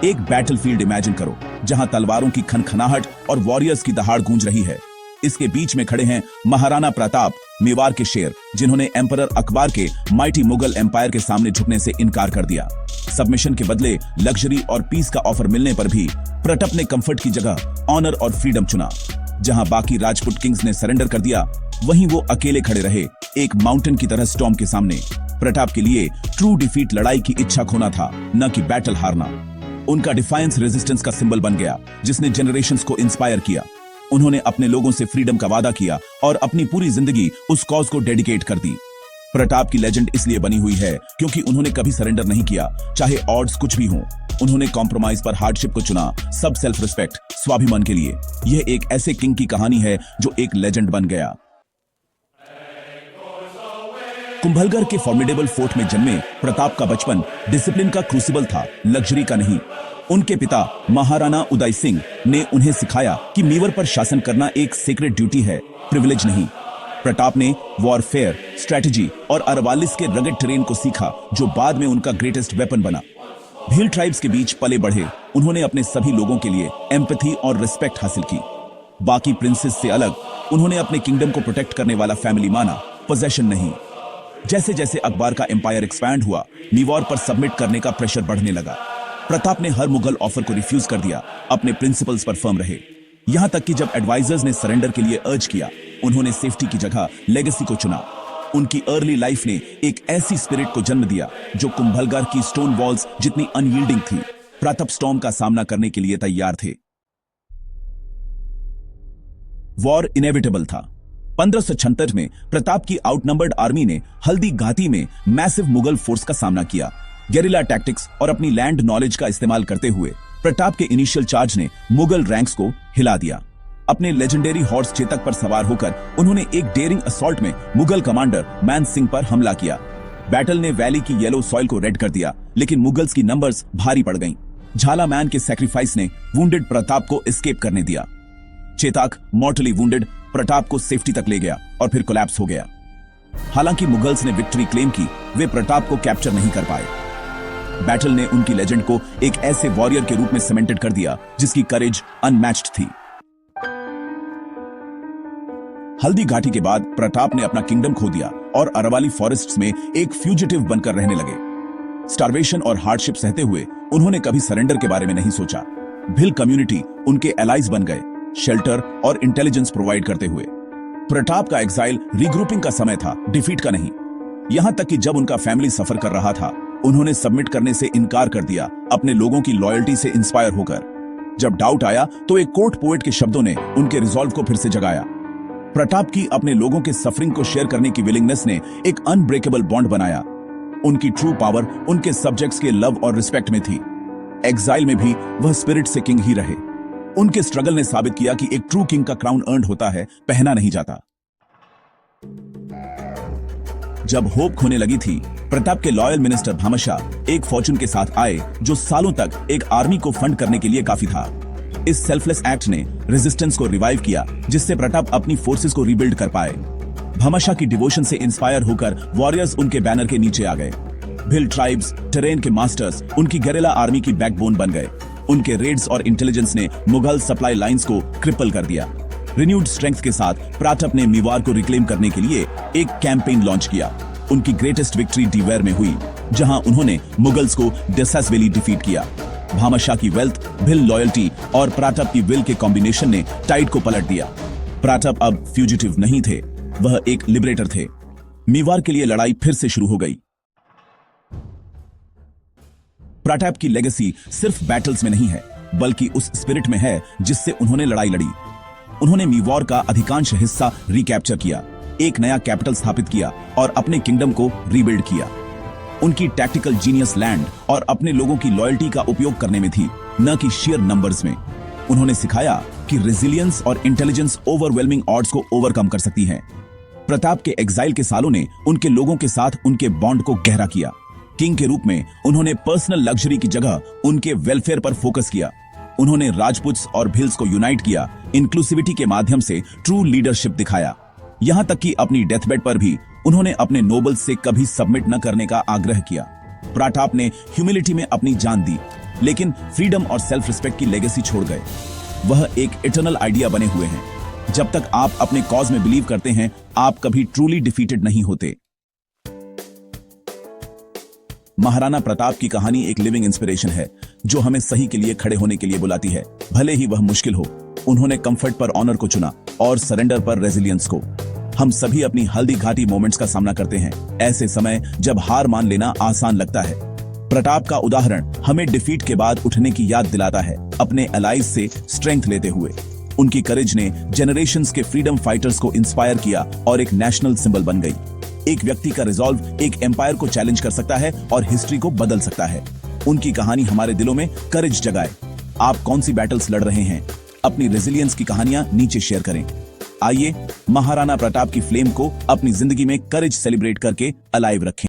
एक battlefield imagine करो जहां तलवारों की खनखनाहट और वॉरियर्स की दहाड़ गूंज रही है। इसके बीच में खड़े हैं महाराणा प्रताप, मेवाड़ के शेर, जिन्होंने एम्परर अकबर के माइटी मुगल एम्पायर के सामने झुकने से इनकार कर दिया। सबमिशन के बदले लग्जरी और पीस का ऑफर मिलने पर भी प्रताप ने कंफर्ट की जगह ऑनर और फ्रीडम चुना। जहां बाकी राजपूत किंग्स ने सरेंडर कर दिया, वहीं वो अकेले खड़े रहे एक माउंटेन की तरह स्टॉर्म के सामने। प्रताप के लिए ट्रू डिफीट लड़ाई की इच्छा खोना था, न कि बैटल हारना। उनका डिफायंस रेजिस्टेंस का सिंबल बन गया, जिसने जनरेशंस को इंस्पायर किया। उन्होंने अपने लोगों से फ्रीडम का वादा किया और अपनी पूरी जिंदगी उस कॉज को डेडिकेट कर दी। प्रताप की लेजेंड इसलिए बनी हुई है क्योंकि उन्होंने कभी सरेंडर नहीं किया, चाहे ऑड्स कुछ भी हों। उन्होंने कॉम्प्रोमाइज पर हार्डशिप को चुना, सब सेल्फ रिस्पेक्ट, स्वाभिमान के लिए। यह एक ऐसे किंग की कहानी है जो एक लेजेंड बन गया। कुंभलगढ़ के फॉर्मिडेबल फोर्ट में जन्मे प्रताप का बचपन डिसिप्लिन का क्रूसिबल था, लग्जरी का नहीं। उनके पिता महाराणा उदय सिंह ने उन्हें सिखाया कि मेवाड़ पर शासन करना एक सीक्रेट ड्यूटी है, प्रिविलेज नहीं। प्रताप ने वॉरफेयर, स्ट्रेटजी और अरवालिस के रगड टेरेन को सीखा, जो बाद में उनका ग्रेटेस्ट वेपन बना। भील ट्राइब्स के बीच पले बढ़े, उन्होंने अपने सभी लोगों के लिए एम्पैथी और रिस्पेक्ट हासिल की। बाकी प्रिंसेस से अलग उन्होंने अपने किंगडम को प्रोटेक्ट करने वाला फैमिली माना, पोजेशन नहीं। जैसे जैसे अकबर का एम्पायर एक्सपैंड हुआ, मेवाड़ पर सबमिट करने का प्रेशर बढ़ने लगा। प्रताप ने हर मुगल ऑफर को रिफ्यूज कर दिया, अपने प्रिंसिपल्स पर फर्म रहे। यहां तक कि जब एडवाइजर्स ने सरेंडर के लिए अर्ज किया, उन्होंने सेफ्टी की जगह लेगेसी को चुना। उनकी अर्ली लाइफ ने एक ऐसी स्पिरिट को जन्म दिया जो कुंभलगढ़ की स्टोन वॉल्स जितनी अनयील्डिंग थी। प्रताप स्टॉर्म का सामना करने के लिए तैयार थे। वॉर इनेविटेबल था। 1576 में प्रताप की आउटनंबर्ड आर्मी ने हल्दी घाटी में मैसिव मुगल फोर्स का सामना किया। गेरिला टैक्टिक्स और अपनी लैंड नॉलेज का इस्तेमाल करते हुए प्रताप के इनिशियल चार्ज ने मुगल रैंक्स को हिला दिया। अपने लेजेंडरी हॉर्स चेतक पर सवार होकर उन्होंने एक डेयरिंग असॉल्ट में मुगल कमांडर मान सिंह पर हमला किया। बैटल ने वैली की येलो सॉइल को रेड कर दिया, लेकिन मुगल्स की नंबर्स भारी पड़ गईं। झाला मैन के सैक्रिफाइस ने वुंडेड प्रताप को एस्केप करने दिया। चेताक मॉर्टली वुंडेड प्रताप को सेफ्टी तक ले गया और फिर कोलैप्स हो गया। हालांकि मुगल्स ने विक्ट्री क्लेम की, वे प्रताप को कैप्चर नहीं कर पाए। बैटल ने उनकी लेजेंड को एक ऐसे वॉरियर के रूप में सीमेंटेड कर दिया जिसकी करेज अनमैच्ड थी। हल्दी घाटी के बाद प्रताप ने अपना किंगडम खो दिया और अरवाली फॉरेस्ट्स में एक फ्यूजिटिव बनकर रहने लगे। स्टार्वेशन और हार्डशिप सहते हुए उन्होंने कभी सरेंडर के बारे में नहीं सोचा। भिल कम्युनिटी उनके एलाइज बन गए, शेल्टर और इंटेलिजेंस प्रोवाइड करते हुए। प्रताप का एग्जाइल रीग्रुपिंग का समय था, डिफीट का नहीं। यहां तक कि जब उनका फैमिली सफर कर रहा था, उन्होंने सबमिट करने से इनकार कर दिया, अपने लोगों की लॉयल्टी से इंस्पायर होकर। जब डाउट आया तो एक कोर्ट पोएट के शब्दों ने उनके रिजॉल्व को फिर से जगाया। प्रताप की अपने लोगों के सफरिंग को शेयर करने की विलिंगनेस ने एक अनब्रेकेबल बॉन्ड बनाया। उनकी ट्रू पावर उनके सब्जेक्ट्स के लव और रिस्पेक्ट में थी। एग्जाइल में भी वह स्पिरिट से किंग ही रहे। उनके स्ट्रगल ने साबित किया कि एक ट्रू किंग का क्राउन अर्न्ड होता है, पहना नहीं जाता। जब होप खोने लगी थी, प्रताप के लॉयल मिनिस्टर भामाशाह एक फॉर्चून के साथ आए जो सालों तक एक आर्मी को फंड करने के लिए काफी था। इस सेल्फलेस एक्ट ने रेजिस्टेंस को रिवाइव किया, जिससे प्रताप अपनी फोर्सेस को रीबिल्ड कर पाए। भामाशाह की डिवोशन से इंस्पायर होकर वॉरियर्स उनके बैनर के नीचे आ गए। भिल ट्राइब्स, टेरेन के मास्टर्स उनकी गेरिला आर्मी की बैकबोन बन गए। उनके रेड्स और इंटेलिजेंस ने मुगल सप्लाई लाइंस को क्रिपल कर दिया। रिन्यूड स्ट्रेंथ के साथ प्रताप ने मेवाड़ को रिक्लेम करने के लिए एक कैंपेन लॉन्च किया। उनकी ग्रेटेस्ट विक्ट्री डीवेर में हुई, जहां उन्होंने मुगल्स को डेसासवेली डिफीट किया। भामाशाह की वेल्थ, भिल लॉयल्टी और प्रताप की विल के कॉम्बिनेशन ने टाइड को पलट दिया। प्रताप अब फ्यूजिटिव नहीं थे, वह एक लिबरेटर थे। मेवाड़ के लिए लड़ाई फिर से शुरू हो गई। प्रताप की लेगेसी सिर्फ बैटल्स में नहीं है, बल्कि उस स्पिरिट में है जिससे उन्होंने लड़ाई लड़ी। उन्होंने मेवाड़ का अधिकांश हिस्सा रिकैप्चर किया, एक नया कैपिटल स्थापित किया और अपने किंगडम को रीबिल्ड किया। उनकी टैक्टिकल जीनियस लैंड और अपने लोगों की लॉयल्टी का उपयोग करने में थी, न कि शेयर नंबर्स में। उन्होंने सिखाया कि रेजिलियंस और इंटेलिजेंस ओवरवेलमिंग ऑड्स को ओवरकम कर सकती हैं। प्रताप के एग्जाइल के सालों ने उनके लोगों के साथ उनके बॉन्ड को गहरा किया। किंग के रूप में उन्होंने पर्सनल लग्जरी की जगह उनके वेलफेयर पर फोकस किया। उन्होंने राजपूत्स और भिल्स को यूनाइट किया, इंक्लूसिविटी के माध्यम से ट्रू लीडरशिप दिखाया। यहां तक कि अपनी डेथबेड पर भी उन्होंने अपने नोबल्स से कभी सबमिट न करने का आग्रह किया। प्रताप ने ह्यूमिलिटी में अपनी जान दी, लेकिन फ्रीडम और सेल्फ रिस्पेक्ट की लेगेसी छोड़ गए। वह एक इटर्नल आइडिया बने हुए हैं। जब तक आप अपने कॉज में बिलीव करते हैं, आप कभी ट्रूली डिफीटेड नहीं होते। महाराणा प्रताप की कहानी एक लिविंग इंस्पिरेशन है जो हमें सही के लिए खड़े होने के लिए बुलाती है, भले ही वह मुश्किल हो। उन्होंने कंफर्ट पर ऑनर को चुना और सरेंडर पर रेजिलियंस को। हम सभी अपनी हल्दी घाटी मोमेंट्स का सामना करते हैं, ऐसे समय जब हार मान लेना आसान लगता है। प्रताप का उदाहरण हमें डिफीट के बाद उठने की याद दिलाता है, अपने अलाइज से स्ट्रेंथ लेते हुए। उनकी करेज ने जनरेशंस के फ्रीडम फाइटर्स को इंस्पायर किया और एक नेशनल सिंबल बन गई। एक व्यक्ति का रिजॉल्व एक एम्पायर को चैलेंज कर सकता है और हिस्ट्री को बदल सकता है। उनकी कहानी हमारे दिलों में करेज जगाए। आप कौन सी बैटल्स लड़ रहे हैं? अपनी रेजिलियंस की कहानियां नीचे शेयर करें। आइए महाराणा प्रताप की फ्लेम को अपनी जिंदगी में करेज सेलिब्रेट करके अलाइव रखें।